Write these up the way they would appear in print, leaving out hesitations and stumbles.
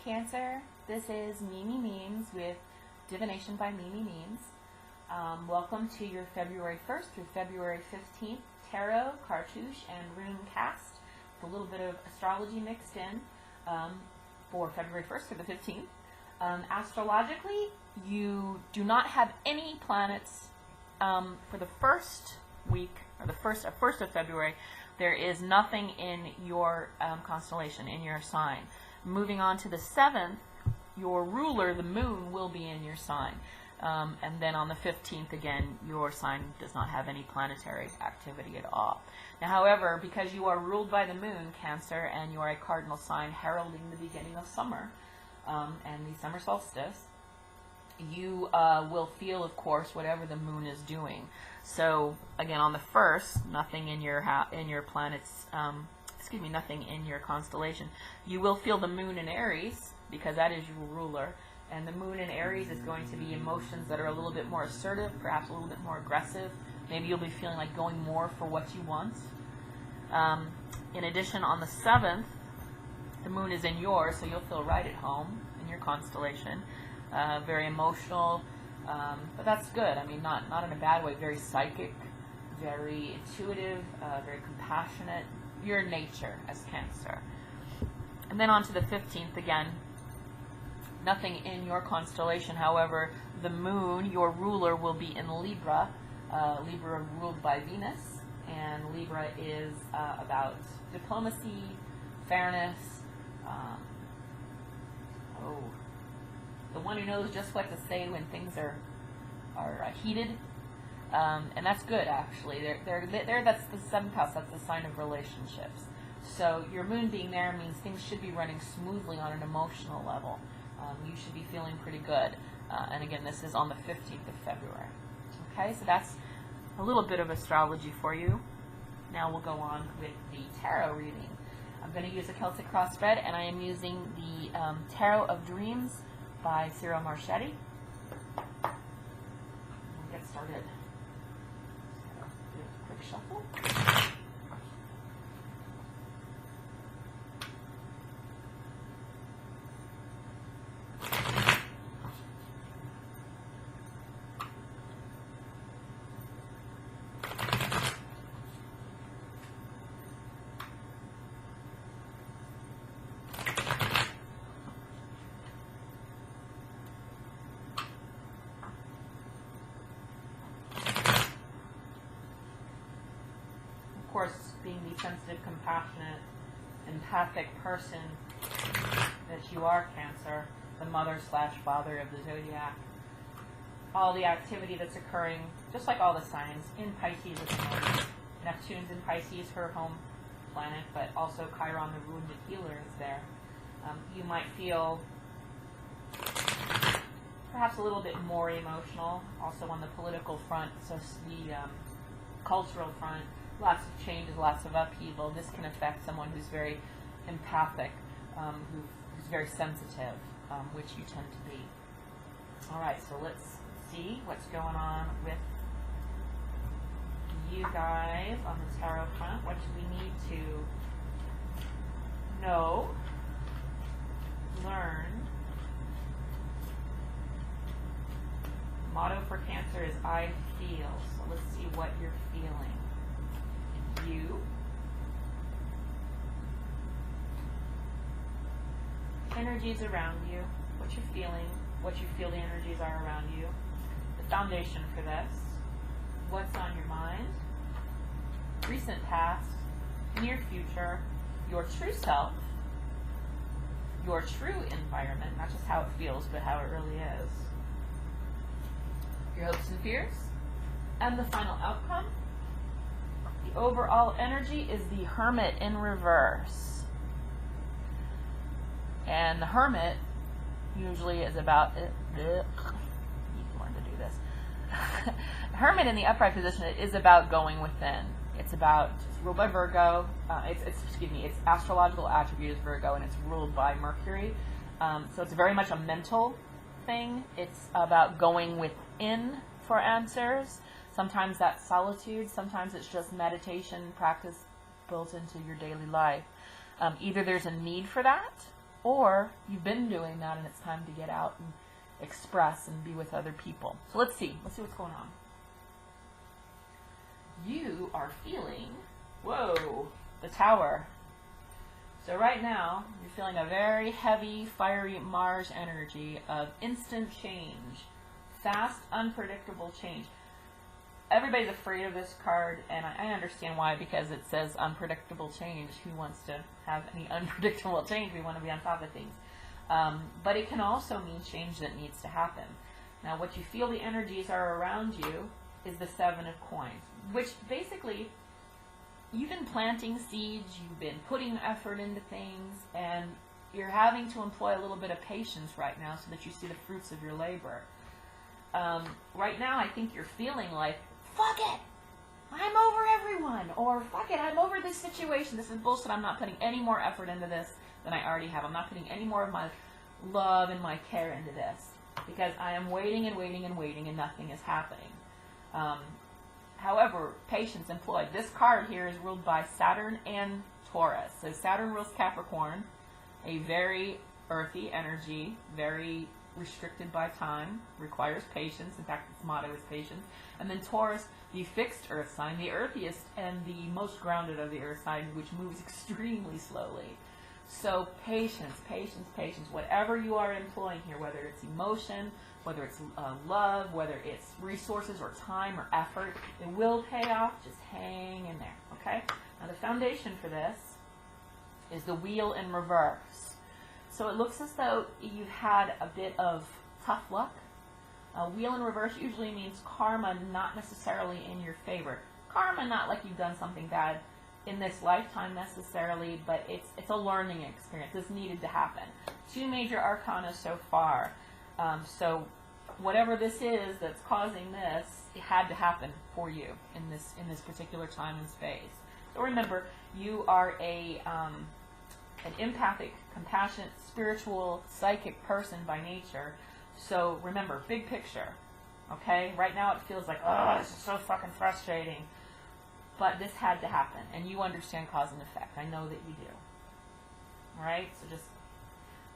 Cancer. This is Mimi Memes with Divination by Mimi Memes. Welcome to your February 1st through February 15th Tarot, Cartouche, and Rune cast with a little bit of astrology mixed in for February 1st through the 15th. Astrologically, you do not have any planets for the first week, or the first of February. There is nothing in your constellation, in your sign. Moving on to the 7th, your ruler, the moon, will be in your sign. And then on the 15th, again, your sign does not have any planetary activity at all. Now, however, because you are ruled by the moon, Cancer, and you are a cardinal sign heralding the beginning of summer and the summer solstice, you will feel, of course, whatever the moon is doing. So, again, on the 1st, nothing in your planets, nothing in your constellation. You will feel the moon in Aries, because that is your ruler. And the moon in Aries is going to be emotions that are a little bit more assertive, perhaps a little bit more aggressive. Maybe you'll be feeling like going more for what you want. In addition, on the 7th, the moon is in yours, so you'll feel right at home in your constellation. Very emotional, but that's good. I mean, not in a bad way. Very psychic, very intuitive, very compassionate. Your nature as Cancer. And then on to the 15th again. Nothing in your constellation. However, the moon, your ruler, will be in Libra. Libra ruled by Venus, and Libra is about diplomacy, fairness. The one who knows just what to say when things are heated. And that's good, actually. That's the 7th house. That's the sign of relationships. So your moon being there means things should be running smoothly on an emotional level. You should be feeling pretty good. And again, this is on the 15th of February. Okay, so that's a little bit of astrology for you. Now we'll go on with the tarot reading. I'm going to use a Celtic cross spread, and I am using the Tarot of Dreams by Cyril Marchetti. We'll get started. Do a quick shuffle. Of course, being the sensitive, compassionate, empathic person that you are, Cancer, the mother/father of the zodiac, all the activity that's occurring, just like all the signs, in Pisces at the moment. Neptune's in Pisces, her home planet, but also Chiron, the wounded healer, is there. You might feel perhaps a little bit more emotional, also on the political front, so the cultural front. Lots of changes, lots of upheaval. This can affect someone who's very empathic, who's very sensitive, which you tend to be. All right, so let's see what's going on with you guys on the tarot front. What do we need to know, learn? Motto for Cancer is I feel. So let's see what you're feeling. You, energies around you, what you're feeling, what you feel the energies are around you, the foundation for this, what's on your mind, recent past, near future, your true self, your true environment, not just how it feels, but how it really is, your hopes and fears, and the final outcome. The overall energy is the Hermit in reverse. And the Hermit usually is about... You learn to do this. Hermit in the upright position is about going within. It's about, it's ruled by Virgo. Its astrological attribute is Virgo, and it's ruled by Mercury. So it's very much a mental thing. It's about going within for answers. Sometimes that's solitude. Sometimes it's just meditation practice built into your daily life. Either there's a need for that, or you've been doing that and it's time to get out and express and be with other people. So let's see what's going on. You are feeling, whoa, the Tower. So right now, you're feeling a very heavy, fiery Mars energy of instant change. Fast, unpredictable change. Everybody's afraid of this card, and I understand why, because it says unpredictable change. Who wants to have any unpredictable change? We want to be on top of things. But it can also mean change that needs to happen. Now, what you feel the energies are around you is the 7 of Coins, which basically, you've been planting seeds, you've been putting effort into things, and you're having to employ a little bit of patience right now so that you see the fruits of your labor. Right now, I think you're feeling like, fuck it, I'm over everyone, or fuck it, I'm over this situation, this is bullshit, I'm not putting any more effort into this than I already have. I'm not putting any more of my love and my care into this, because I am waiting and waiting and waiting and nothing is happening. However, patience employed. This card here is ruled by Saturn and Taurus. So Saturn rules Capricorn, a very earthy energy, very restricted by time, requires patience. In fact, its motto is patience. And then Taurus, the fixed earth sign, the earthiest and the most grounded of the earth signs, which moves extremely slowly. So patience, patience, patience. Whatever you are employing here, whether it's emotion, whether it's love, whether it's resources or time or effort, it will pay off. Just hang in there, okay? Now the foundation for this is the wheel in reverse. So it looks as though you've had a bit of tough luck. Wheel in reverse usually means karma not necessarily in your favor. Karma not like you've done something bad in this lifetime necessarily, but it's a learning experience. This needed to happen. 2 major arcana so far. So whatever this is that's causing this, it had to happen for you in this particular time and space. So remember, you are an empathic, compassionate, spiritual, psychic person by nature. So remember, big picture. Okay? Right now it feels like, oh, this is so fucking frustrating. But this had to happen, and you understand cause and effect. I know that you do. All right? So just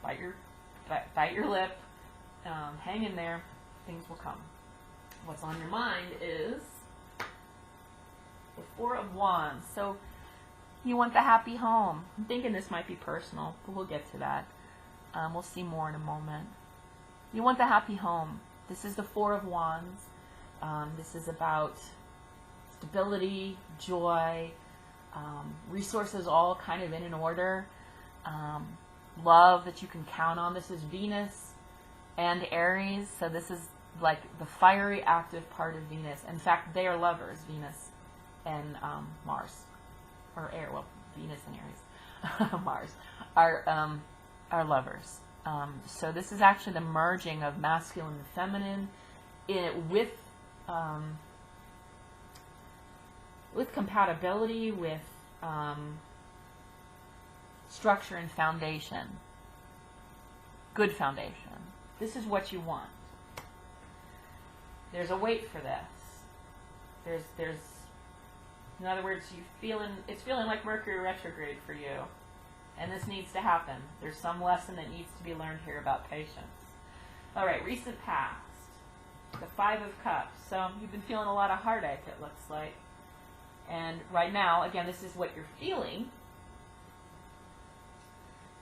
bite your lip. Hang in there, things will come. What's on your mind is the 4 of Wands. So you want the happy home. I'm thinking this might be personal, but we'll get to that. We'll see more in a moment. You want the happy home. This is the 4 of Wands. This is about stability, joy, resources all kind of in an order, love that you can count on. This is Venus and Aries, so this is like the fiery, active part of Venus. In fact, they are lovers, Venus and Mars, or Air. Well, Venus and Aries, Mars are lovers. So this is actually the merging of masculine and feminine, with compatibility, with structure and foundation. Good foundation. This is what you want. There's a wait for this. There's in other words, it's feeling like Mercury retrograde for you. And this needs to happen. There's some lesson that needs to be learned here about patience. All right, recent past. The 5 of Cups. So you've been feeling a lot of heartache, it looks like. And right now, again, this is what you're feeling.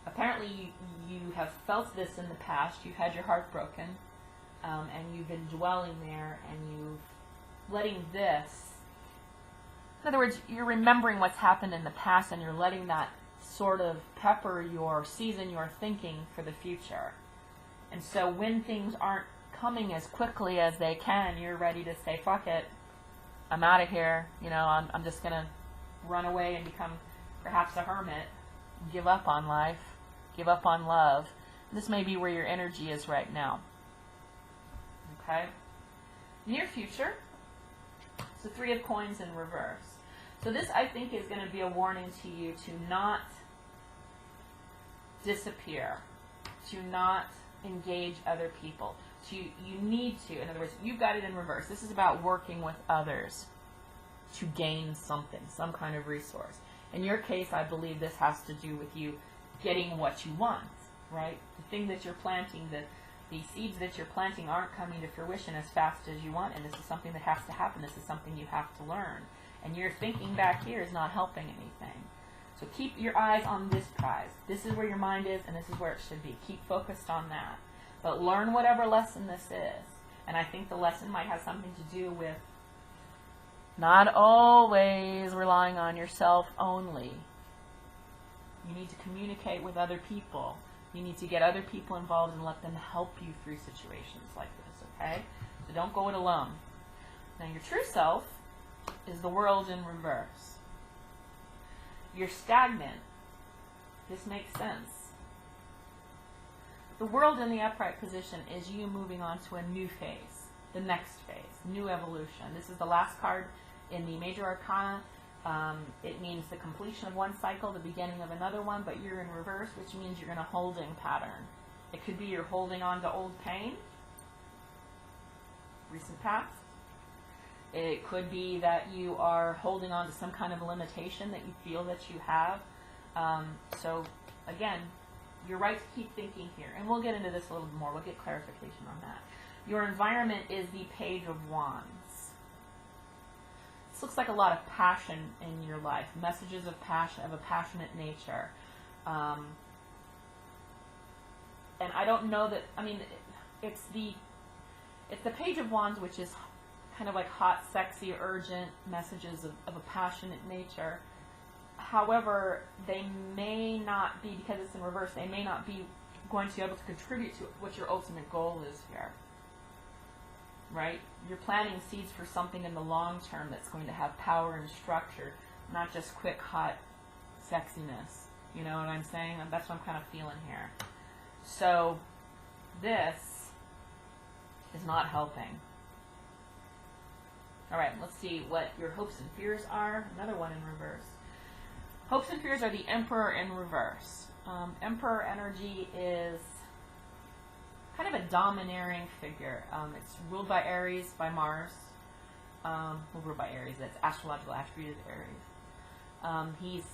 Apparently, you have felt this in the past. You've had your heart broken, and you've been dwelling there, and you've letting this. In other words, you're remembering what's happened in the past, and you're letting that sort of pepper your season, your thinking for the future. And so when things aren't coming as quickly as they can, you're ready to say, fuck it, I'm out of here. You know, I'm just going to run away and become perhaps a hermit, give up on life, give up on love. This may be where your energy is right now. Okay? Near future, it's the 3 of Coins in reverse. So this, I think, is going to be a warning to you to not disappear, to not engage other people. You need to, in other words, you've got it in reverse. This is about working with others to gain something, some kind of resource. In your case, I believe this has to do with you getting what you want. right? The thing that you're planting, the seeds that you're planting aren't coming to fruition as fast as you want, and this is something that has to happen. This is something you have to learn. And your thinking back here is not helping anything. So keep your eyes on this prize. This is where your mind is, and this is where it should be. Keep focused on that. But learn whatever lesson this is. And I think the lesson might have something to do with not always relying on yourself only. You need to communicate with other people. You need to get other people involved and let them help you through situations like this, okay? So don't go it alone. Now your true self is the world in reverse. You're stagnant. This makes sense. The world in the upright position is you moving on to a new phase, the next phase, new evolution. This is the last card in the Major Arcana. It means the completion of one cycle, the beginning of another one, but you're in reverse, which means you're in a holding pattern. It could be you're holding on to old pain, recent past. It could be that you are holding on to some kind of limitation that you feel that you have. So, again, you're right to keep thinking here. And we'll get into this a little bit more. We'll get clarification on that. Your environment is the Page of Wands. This looks like a lot of passion in your life, messages of passion, of a passionate nature. And I don't know that, I mean, it's the Page of Wands, which is kind of like hot, sexy, urgent messages of a passionate nature. However, they may not be, because it's in reverse, they may not be going to be able to contribute to what your ultimate goal is here. Right? You're planting seeds for something in the long term that's going to have power and structure, not just quick, hot sexiness. You know what I'm saying? That's what I'm kind of feeling here. So, this is not helping. Alright, let's see what your hopes and fears are. Another one in reverse. Hopes and fears are the Emperor in reverse. Emperor energy is kind of a domineering figure. It's ruled by Aries, by Mars. Ruled by Aries, that's astrological attribute of Aries.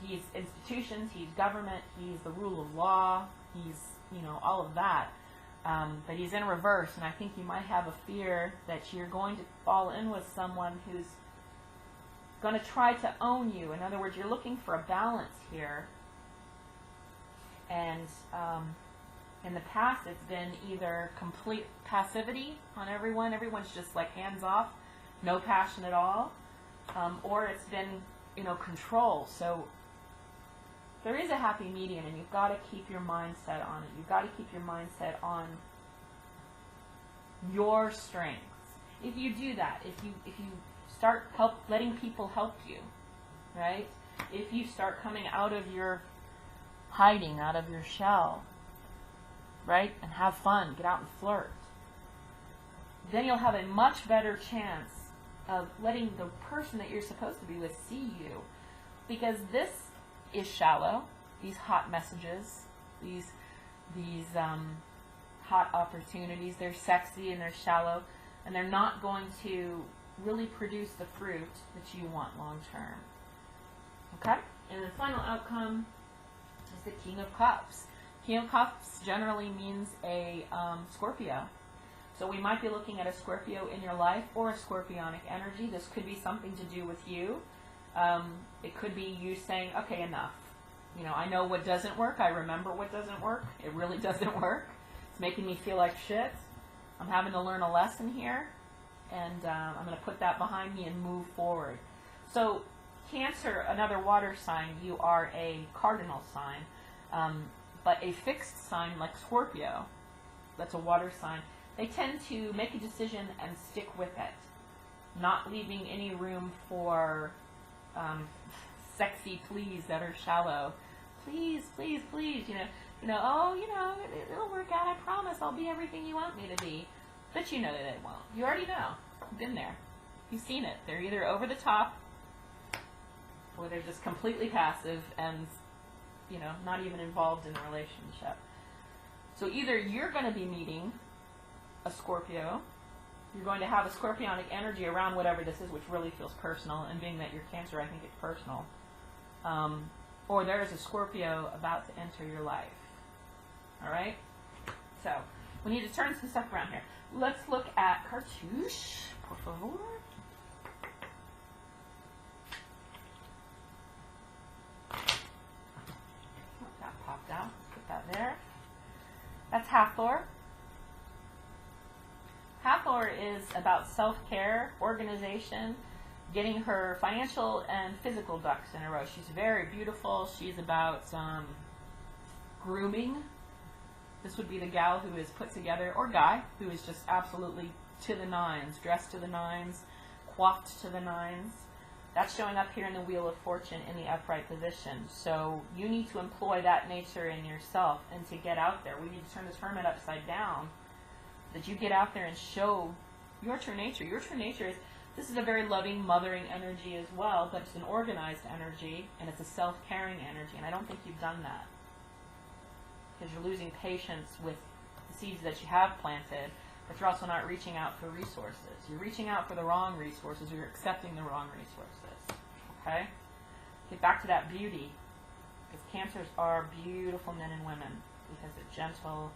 He's institutions, he's government, he's the rule of law, he's, you know, all of that. But he's in reverse, and I think you might have a fear that you're going to fall in with someone who's going to try to own you. In other words, you're looking for a balance here. And in the past, it's been either complete passivity on everyone. Everyone's just like hands off, no passion at all. Or it's been, you know, control. So there is a happy medium, and you've got to keep your mindset on it. You've got to keep your mindset on your strengths. If you do that, if you start letting people help you, right? If you start coming out of your hiding, out of your shell, right? And have fun, get out and flirt, then you'll have a much better chance of letting the person that you're supposed to be with see you. Because this is shallow, these hot messages, these hot opportunities, they're sexy and they're shallow, and they're not going to really produce the fruit that you want long term. Okay? And the final outcome is the King of Cups. King of Cups generally means a Scorpio. So we might be looking at a Scorpio in your life or a Scorpionic energy. This could be something to do with you. It could be you saying, okay, enough. You know, I know what doesn't work. I remember what doesn't work. It really doesn't work. It's making me feel like shit. I'm having to learn a lesson here. And I'm going to put that behind me and move forward. So Cancer, another water sign, you are a cardinal sign. But a fixed sign like Scorpio, that's a water sign, they tend to make a decision and stick with it, not leaving any room for sexy pleas that are shallow. Please, please, please, it'll work out, I promise, I'll be everything you want me to be. But you know that it won't. You already know. You've been there. You've seen it. They're either over the top or they're just completely passive and, not even involved in the relationship. So either you're going to be meeting a Scorpio, you're going to have a Scorpionic energy around whatever this is, which really feels personal, and being that you're Cancer, I think it's personal. Or there is a Scorpio about to enter your life. So we need to turn some stuff around here. Let's look at Cartouche, por favor. That popped out. Let's put that there. That's Hathor. Hathor is about self-care, organization, getting her financial and physical ducks in a row. She's very beautiful. She's about grooming. This would be the gal who is put together, or guy, who is just absolutely to the nines, dressed to the nines, coiffed to the nines. That's showing up here in the Wheel of Fortune in the upright position. So you need to employ that nature in yourself, and to get out there, we need to turn this Hermit upside down, that you get out there and show your true nature. Your true nature is, this is a very loving, mothering energy as well, but it's an organized energy, and it's a self-caring energy, and I don't think you've done that, because you're losing patience with the seeds that you have planted, but you're also not reaching out for resources. You're reaching out for the wrong resources, or you're accepting the wrong resources. Okay? Get back to that beauty, because Cancers are beautiful men and women, because they're gentle,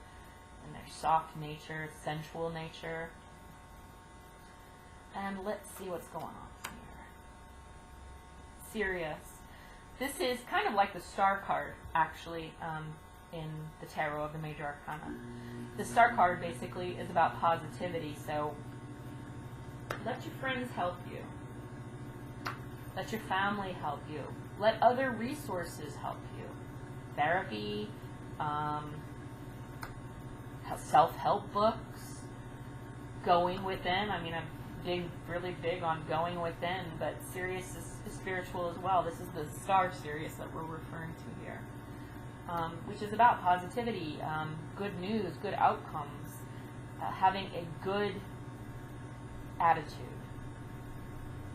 and their soft nature, sensual nature. And let's see what's going on here. Sirius. This is kind of like the Star card, actually, in the tarot of the Major Arcana. The Star card basically is about positivity, so let your friends help you. Let your family help you. Let other resources help you. Therapy, self-help books, going within. I mean, I'm really big on going within, but Sirius is spiritual as well. This is the Star Sirius that we're referring to here, which is about positivity, good news, good outcomes, having a good attitude.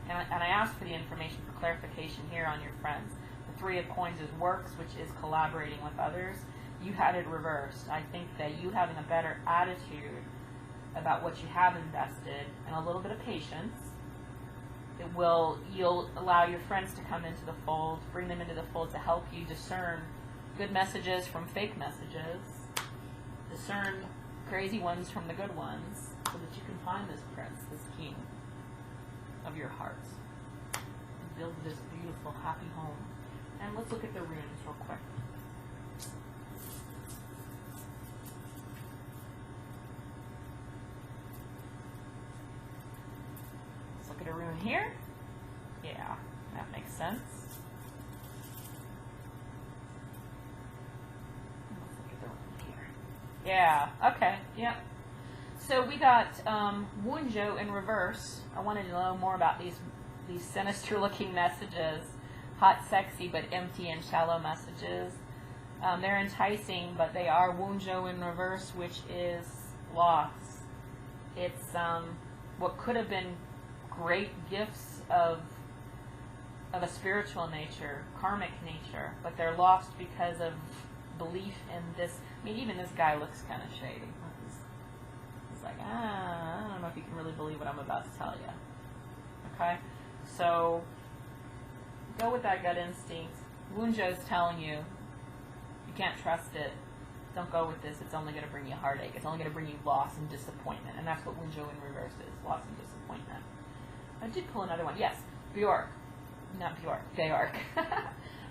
And I asked for the information for clarification here on your friends. The Three of Coins is works, which is collaborating with others. You had it reversed. I think that you having a better attitude about what you have invested and a little bit of patience, you'll allow your friends to come into the fold, bring them into the fold to help you discern good messages from fake messages, discern crazy ones from the good ones, so that you can find this prince, this king of your hearts, and build this beautiful, happy home. And let's look at the runes real quick. Let's look at a rune here. Yeah, that makes sense. Let's look at the rune here. Yeah, okay, yep. So we got Wunjo in reverse. I wanted to know more about these sinister-looking messages. Hot, sexy, but empty and shallow messages. They're enticing, but they are Wunjo in reverse, which is loss. It's what could have been great gifts of a spiritual nature, karmic nature, but they're lost because of belief in this. I mean, even this guy looks kind of shady. He's like, I don't know if you can really believe what I'm about to tell you. Okay? So, go with that gut instinct. Wunjo's telling you, you can't trust it. Don't go with this. It's only going to bring you heartache. It's only going to bring you loss and disappointment. And that's what Wunjo in reverse is, loss and disappointment. I did pull another one. Yes, Bjork. Not Bjork, Bjork.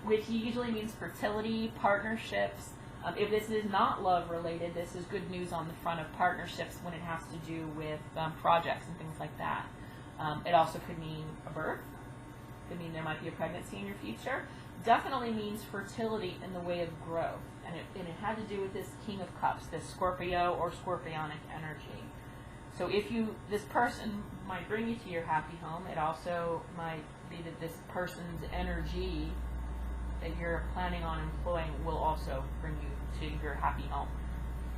Which usually means fertility, partnerships. If this is not love related, this is good news on the front of partnerships when it has to do with projects and things like that. It also could mean a birth. Could mean there might be a pregnancy in your future. Definitely means fertility in the way of growth. And it had to do with this King of Cups, this Scorpio or Scorpionic energy. So if this person might bring you to your happy home, it also might be that this person's energy that you're planning on employing will also bring you to your happy home.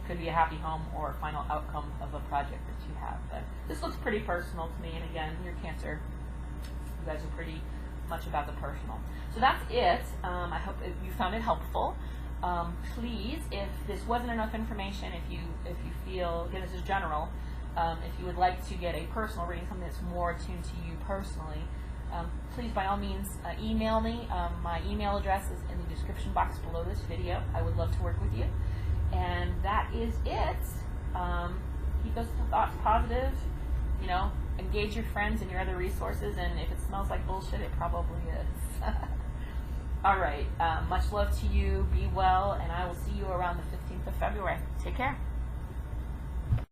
Could be a happy home or a final outcome of a project that you have. But this looks pretty personal to me, and again, you're Cancer. You guys are pretty much about the personal. So that's it. I hope you found it helpful. Please, if this wasn't enough information, if you feel, again, this is general, if you would like to get a personal reading, something that's more attuned to you personally, please, by all means, email me. My email address is in the description box below this video. I would love to work with you. And that is it. Keep those thoughts positive. You know, engage your friends and your other resources, and if it smells like bullshit, it probably is. All right. Much love to you. Be well, and I will see you around the 15th of February. Take care.